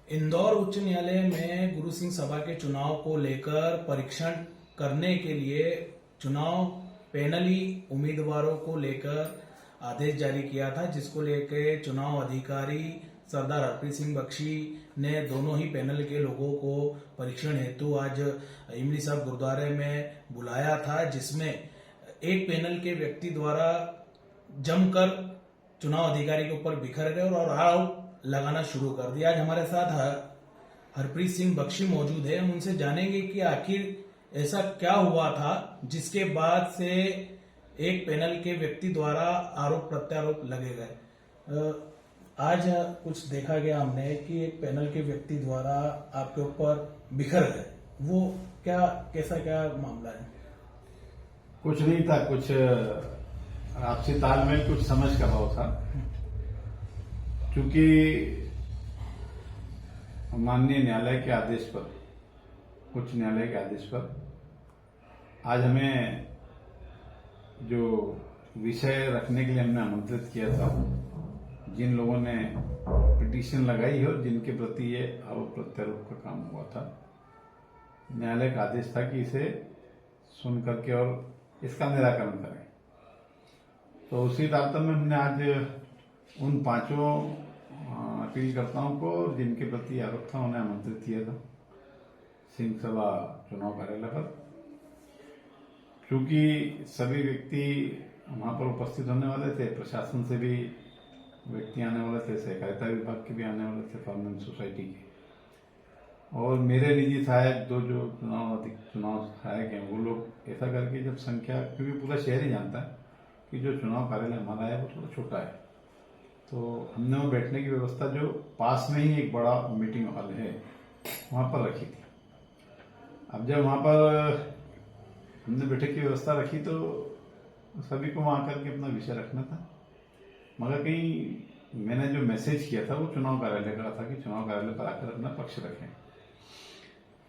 इंदौर उच्च न्यायालय में गुरु सिंह सभा के चुनाव को लेकर परीक्षण करने के लिए चुनाव पैनली उम्मीदवारों को लेकर आदेश जारी किया था, जिसको लेकर चुनाव अधिकारी सरदार हरप्रीत सिंह बख्शी ने दोनों ही पैनल के लोगों को परीक्षण हेतु आज इमली साहब गुरुद्वारे में बुलाया था, जिसमें एक पैनल के व्यक्ति द्वारा जमकर चुनाव अधिकारी के ऊपर बिखर गए और आरोप लगाना शुरू कर दिया। आज हमारे साथ हरप्रीत सिंह बख्शी मौजूद है। हम उनसे जानेंगे कि आखिर ऐसा क्या हुआ था जिसके बाद से एक पैनल के व्यक्ति द्वारा आरोप प्रत्यारोप लगे गए। आज कुछ देखा गया हमने कि एक पैनल के व्यक्ति द्वारा आपके ऊपर बिखर गए, वो कैसा मामला है? कुछ नहीं था, कुछ आपसी तालमेल, कुछ समझ का भाव था। क्योंकि माननीय न्यायालय के आदेश पर, उच्च न्यायालय के आदेश पर आज हमें जो विषय रखने के लिए हमने आमंत्रित किया था, जिन लोगों ने पिटीशन लगाई है और जिनके प्रति ये आरोप प्रत्यारोप का काम हुआ था, न्यायालय का आदेश था कि इसे सुन करके और इसका निराकरण करें। तो उसी तारतम्य में हमने आज उन पांचों अपीलकर्ताओं को जिनके प्रति आरोप था उन्हें आमंत्रित किया था सिंह सभा चुनाव कार्यालय पर। क्योंकि सभी व्यक्ति वहां पर उपस्थित होने वाले थे, प्रशासन से भी व्यक्ति आने वाले थे, सहकारिता विभाग के भी आने वाले थे, फार्मर सोसाइटी के, और मेरे निजी सहायक जो चुनाव सहायक हैं, वो लोग ऐसा करके जब संख्या, क्योंकि पूरा शहर ही जानता है कि जो चुनाव कार्यालय हमारा है वो थोड़ा छोटा है, तो हमने वो बैठने की व्यवस्था जो पास में ही एक बड़ा मीटिंग हॉल है वहां पर रखी थी। अब जब वहां पर हमने बैठक की व्यवस्था रखी तो सभी को वहां करके अपना विषय रखना था, मगर कहीं मैंने जो मैसेज किया था वो चुनाव कार्यालय का था कि चुनाव कार्यालय पर आकर अपना पक्ष रखें।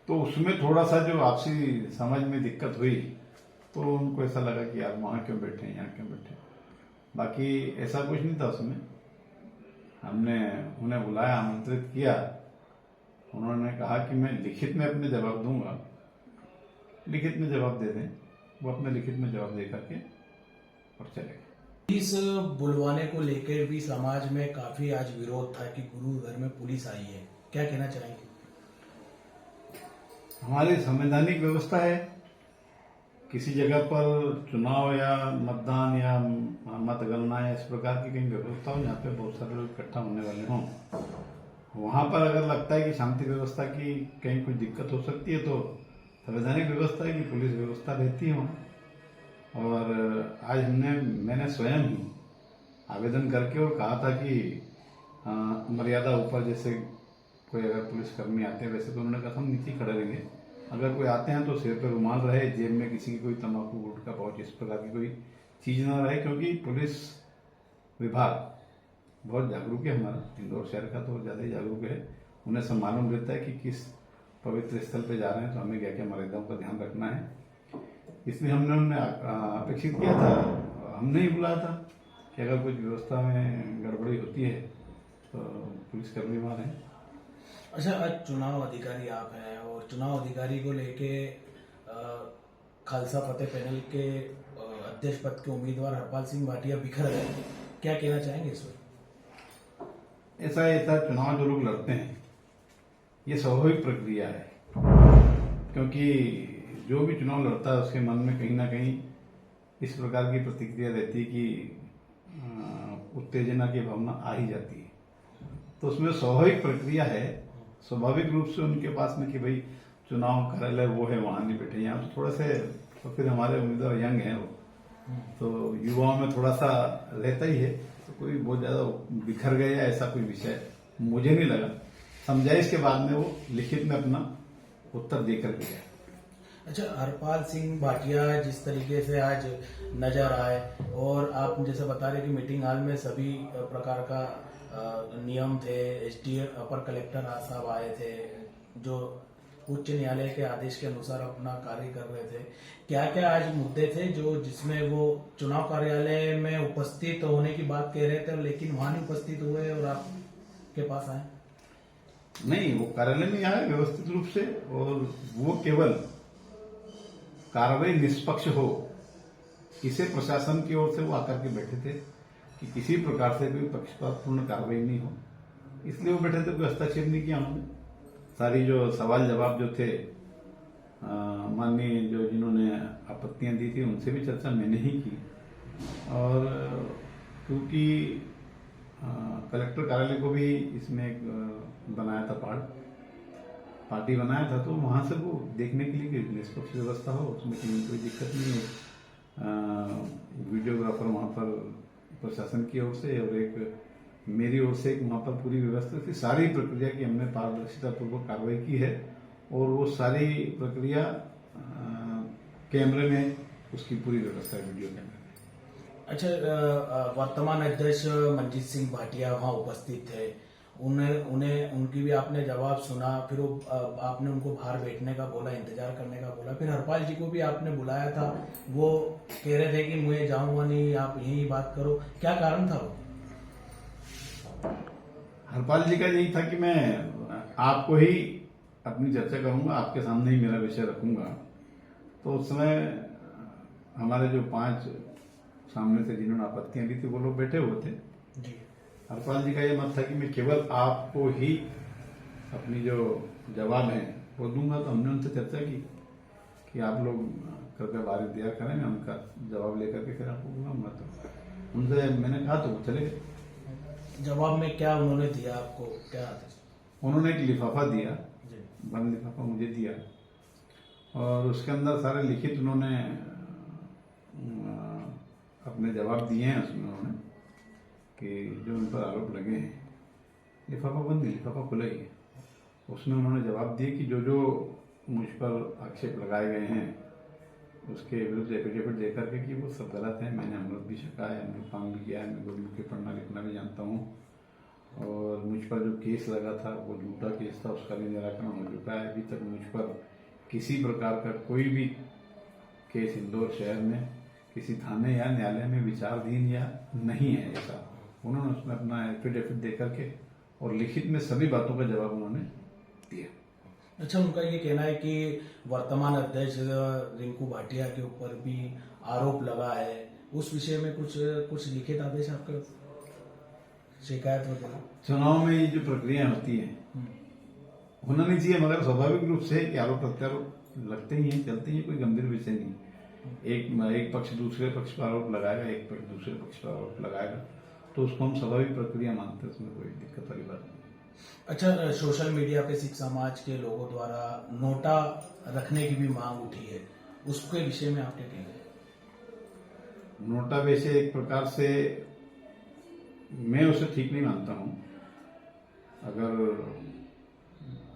तो उसमें थोड़ा सा जो आपसी समझ में दिक्कत हुई, तो उनको ऐसा लगा कि यार वहां क्यों बैठे, यहाँ क्यों बैठे। बाकी ऐसा कुछ नहीं था उसमें। हमने उन्हें बुलाया, आमंत्रित किया, उन्होंने कहा कि मैं लिखित में अपने जवाब दूंगा, लिखित में जवाब दे दें। वो अपने लिखित में जवाब दे करके और चले गए। इस बुलवाने को लेकर भी समाज में काफी आज विरोध था कि गुरु घर में पुलिस आई है, क्या कहना चाहेंगे? हमारी संवैधानिक व्यवस्था है, किसी जगह पर चुनाव या मतदान या मतगणना या इस प्रकार की कहीं व्यवस्था हो जहाँ पे बहुत सारे लोग इकट्ठा होने वाले हों, वहां पर अगर लगता है कि शांति व्यवस्था की कहीं कोई दिक्कत हो सकती है तो संवैधानिक व्यवस्था है कि पुलिस व्यवस्था रहती है। और आज मैंने स्वयं ही आवेदन करके और कहा था कि मर्यादा ऊपर, जैसे कोई अगर पुलिसकर्मी आते हैं वैसे तो उन्होंने कहा हम नीचे खड़े रहेंगे, अगर कोई आते हैं तो सिर पर रुमाल रहे, जेब में किसी की कोई तंबाकू गुटखा पाउच इस प्रकार की कोई चीज ना रहे, क्योंकि पुलिस विभाग बहुत जागरूक है। हमारा इंदौर शहर का तो ज्यादा ही जागरूक है, उन्हें सब मालूम रहता है कि किस पवित्र स्थल पे जा रहे हैं तो हमें क्या क्या मर्यादाओं का ध्यान रखना है। इसलिए हमने उन्हें अपेक्षित किया था, हमने ही बुलाया था कि अगर कुछ व्यवस्था में गड़बड़ी होती है तो पुलिसकर्मी वहां रहे। अच्छा, आज चुनाव अधिकारी आप हैं और चुनाव अधिकारी को लेके खालसा फतेह पैनल के अध्यक्ष पद के उम्मीदवार हरपाल सिंह भाटिया बिखर गए, क्या कहना चाहेंगे इस पर? ऐसा चुनाव जो लोग लड़ते हैं ये स्वाभाविक प्रक्रिया है, क्योंकि जो भी चुनाव लड़ता है उसके मन में कहीं ना कहीं इस प्रकार की प्रतिक्रिया रहती है कि उत्तेजना की भावना आ ही जाती है। तो उसमें स्वाभाविक प्रक्रिया है, स्वाभाविक रूप से उनके पास में कि भाई चुनाव कार्यालय वो है, वहां नहीं बैठे, यहाँ तो थोड़ा से, तो फिर हमारे उम्मीदवार यंग हैं वो, तो युवाओं में थोड़ा सा रहता ही है, तो कोई बहुत ज्यादा बिखर गया ऐसा कोई विषय मुझे नहीं लगा। समझाइश के बाद में वो लिखित में अपना उत्तर देकर गया। अच्छा, हरपाल सिंह भाटिया जिस तरीके से आज नजर आए, और आप जैसे बता रहे कि मीटिंग हॉल में सभी प्रकार का नियम थे, एसडीएम अपर कलेक्टर साहब आए थे जो उच्च न्यायालय के आदेश के अनुसार अपना कार्य कर रहे थे, क्या क्या आज मुद्दे थे जो जिसमें वो चुनाव कार्यालय में उपस्थित होने की बात कह रहे थे लेकिन वहां नहीं उपस्थित हुए और आपके पास आए? नहीं, वो कार्यालय में आए व्यवस्थित रूप से, और वो केवल कार्रवाई निष्पक्ष हो, इसे प्रशासन की ओर से वो आकर के बैठे थे कि किसी प्रकार से कोई पक्षपातपूर्ण कार्रवाई नहीं हो, इसलिए वो बैठे थे। कोई हस्तक्षेप नहीं किया उन्होंने। सारी जो सवाल जवाब जो थे माननीय जो जिन्होंने आपत्तियां दी थी उनसे भी चर्चा मैंने ही की, और क्योंकि कलेक्टर कार्यालय को भी इसमें एक बनाया था पार्टी बनाया था, तो वहां से वो देखने के लिए कि निष्पक्ष व्यवस्था हो, उसमें कोई दिक्कत नहीं है। वीडियोग्राफर वहां पर प्रशासन की ओर से और एक मेरी ओर से एक वहां पर पूरी व्यवस्था थी। सारी प्रक्रिया की हमने पारदर्शिता पूर्वक कार्रवाई की है, और वो सारी प्रक्रिया कैमरे में उसकी पूरी व्यवस्था है, वीडियो कैमरे में। अच्छा, वर्तमान अध्यक्ष मंजीत सिंह भाटिया वहाँ उपस्थित थे, उन्हें उनकी भी आपने जवाब सुना, फिर आपने उनको बाहर बैठने का बोला, इंतजार करने का बोला, फिर हरपाल जी को भी आपने बुलाया था, वो कह रहे थे कि मैं जाऊंगा नहीं, आप यही बात करो, क्या कारण था वो? हरपाल जी का यही था कि मैं आपको ही अपनी चर्चा करूंगा, आपके सामने ही मेरा विषय रखूंगा। तो उस समय हमारे जो 5 सामने से जिन्होंने आपत्तियां दी थी वो लोग बैठे हुए थे। जी। हरपाल जी का ये मत था कि मैं केवल आपको ही अपनी जो जवाब है वो दूंगा। तो हमने उनसे चर्चा की कि आप लोग कृपया बाहर इंतजार करें, मैं उनका जवाब लेकर के फिर आपको बुलाऊंगा। तो उनसे मैंने कहा तो वो चले गए। जवाब में क्या उन्होंने दिया आपको, क्या? उन्होंने एक लिफाफा दिया, जी। बंद लिफाफा मुझे दिया, और उसके अंदर सारे लिखित उन्होंने अपने जवाब दिए हैं। उसमें उन्होंने कि जो उन पर आरोप लगे हैं, लिफाफा बंद नहीं, लिफाफा खुला ही है। उसमें उन्होंने जवाब दिए कि जो जो मुझ पर आक्षेप लगाए गए हैं उसके विरुद्ध एफिडेविट दे करके कि वो सब गलत है। मैंने अमृत भी छका है, अमृतपान भी किया है, मैं गुरमुखी पढ़ना लिखना भी जानता हूँ, और मुझ पर जो केस लगा था वो झूठा केस था, उसका भी निराकरण हो चुका है। अभी तक मुझ पर किसी प्रकार का कोई भी केस इंदौर शहर में किसी थाने या न्यायालय में विचाराधीन या नहीं है, ऐसा उन्होंने उसमें अपना एफिडेविट दे करके और लिखित में सभी बातों का जवाब उन्होंने दिया। अच्छा, उनका ये कहना है कि वर्तमान अध्यक्ष रिंकू भाटिया के ऊपर भी आरोप लगा है, उस विषय में कुछ लिखित आदेश आपका, शिकायत वगैरह? चुनाव में ये जो प्रक्रिया होती है होना नहीं चाहिए, मगर स्वाभाविक रूप से कि आरोप प्रत्यारोप लगते ही हैं, चलते ही, कोई गंभीर विषय नहीं। एक पक्ष दूसरे पक्ष पर आरोप लगाएगा, एक पक्ष दूसरे पक्ष पर आरोप लगाएगा, तो उसको हम स्वाभाविक प्रक्रिया मानते हैं, उसमें कोई दिक्कत वाली बात नहीं। अच्छा, सोशल मीडिया पे सिख समाज के लोगों द्वारा नोटा रखने की भी मांग उठी है, उसके विषय में आप क्या कहेंगे? नोटा वैसे एक प्रकार से मैं उसे ठीक नहीं मानता हूं। अगर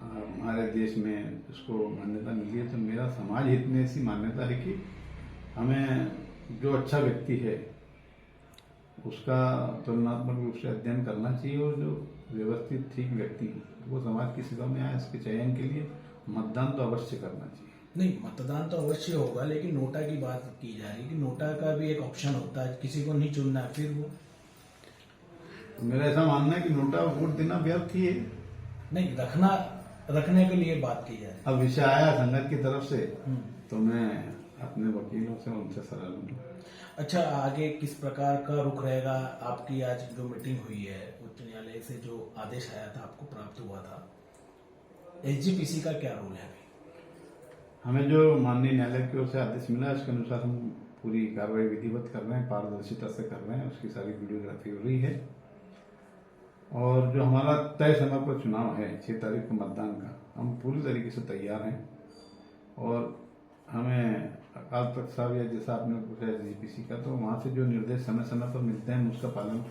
हमारे देश में इसको मान्यता मिली है तो मेरा समाज हित में ऐसी मान्यता है कि हमें जो अच्छा व्यक्ति है उसका तुलनात्मक रूप से अध्ययन करना चाहिए, और जो व्यवस्थित ठीक व्यक्ति वो समाज की सेवा में आए, इसके चयन के लिए मतदान तो अवश्य करना चाहिए। नहीं, मतदान तो अवश्य होगा, लेकिन नोटा की बात की जा रही है कि नोटा का भी एक ऑप्शन होता है, किसी को नहीं चुनना है, फिर वो तो मेरा ऐसा मानना है कि नोटा वोट देना व्यर्थ ही है। नहीं, रखने के लिए बात की जा रही है। अब विषय आया संगत की तरफ से तो मैं अपने वकीलों से उनसे सलाह लूंगा। अच्छा, आगे किस प्रकार का रुख रहेगा? आपकी आज जो मीटिंग हुई है उच्च न्यायालय से, जो आदेश आया था आपको प्राप्त हुआ था, एसजीपीसी का क्या रोल है अभी? हमें जो माननीय न्यायालय की ओर से आदेश मिला उसके अनुसार हम पूरी कार्रवाई विधिवत कर रहे हैं, पारदर्शिता से कर रहे हैं, उसकी सारी वीडियोग्राफी हो रही है, और जो हमारा तय समय पर चुनाव है 6 तारीख को मतदान का, हम पूरी तरीके से तैयार हैं। और हमें अकाल तख्त साहब या जैसा आपने पूछा एसजीपीसी का, तो वहाँ से जो निर्देश समय समय पर मिलते हैं उसका पालन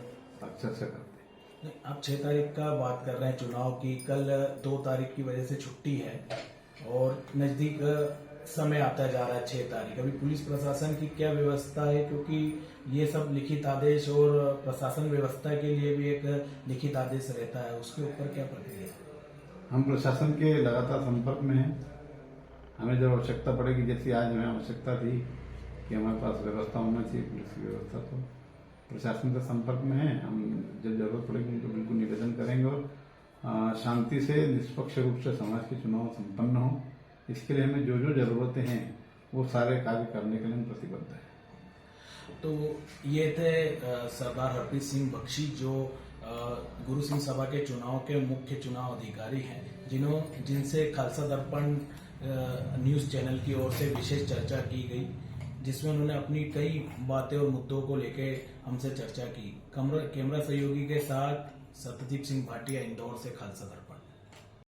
अक्षर से करते हैं। आप 6 तारीख का बात कर रहे हैं चुनाव की, कल 2 तारीख की वजह से छुट्टी है और नजदीक समय आता जा रहा है 6 तारीख। अभी पुलिस प्रशासन की क्या व्यवस्था है, क्योंकि ये सब लिखित आदेश और प्रशासन व्यवस्था के लिए भी एक लिखित आदेश रहता है, उसके ऊपर क्या प्रक्रिया है? हम प्रशासन के लगातार संपर्क में हैं। हमें जब आवश्यकता पड़ेगी, जैसी आज हमें आवश्यकता थी कि हमारे पास व्यवस्था होना चाहिए पुलिस की व्यवस्था, तो प्रशासन के संपर्क में है। हम जब जरूरत पड़ेगी उनको बिल्कुल निवेदन करेंगे, और शांति से निष्पक्ष रूप से समाज के चुनाव संपन्न हो, इसके लिए हमें जो जो जरूरतें हैं वो सारे कार्य करने के लिए हम प्रतिबद्ध हैं। तो ये थे सरदार हरप्रीत सिंह बख्शी, जो गुरु सिंह सभा के चुनाव के मुख्य चुनाव अधिकारी हैं, जिनसे खालसा दर्पण न्यूज चैनल की ओर से विशेष चर्चा की गई, जिसमें उन्होंने अपनी कई बातें और मुद्दों को लेकर हमसे चर्चा की। कैमरा सहयोगी के साथ सत्यदीप सिंह भाटिया, इंदौर से खालसा दर्पण।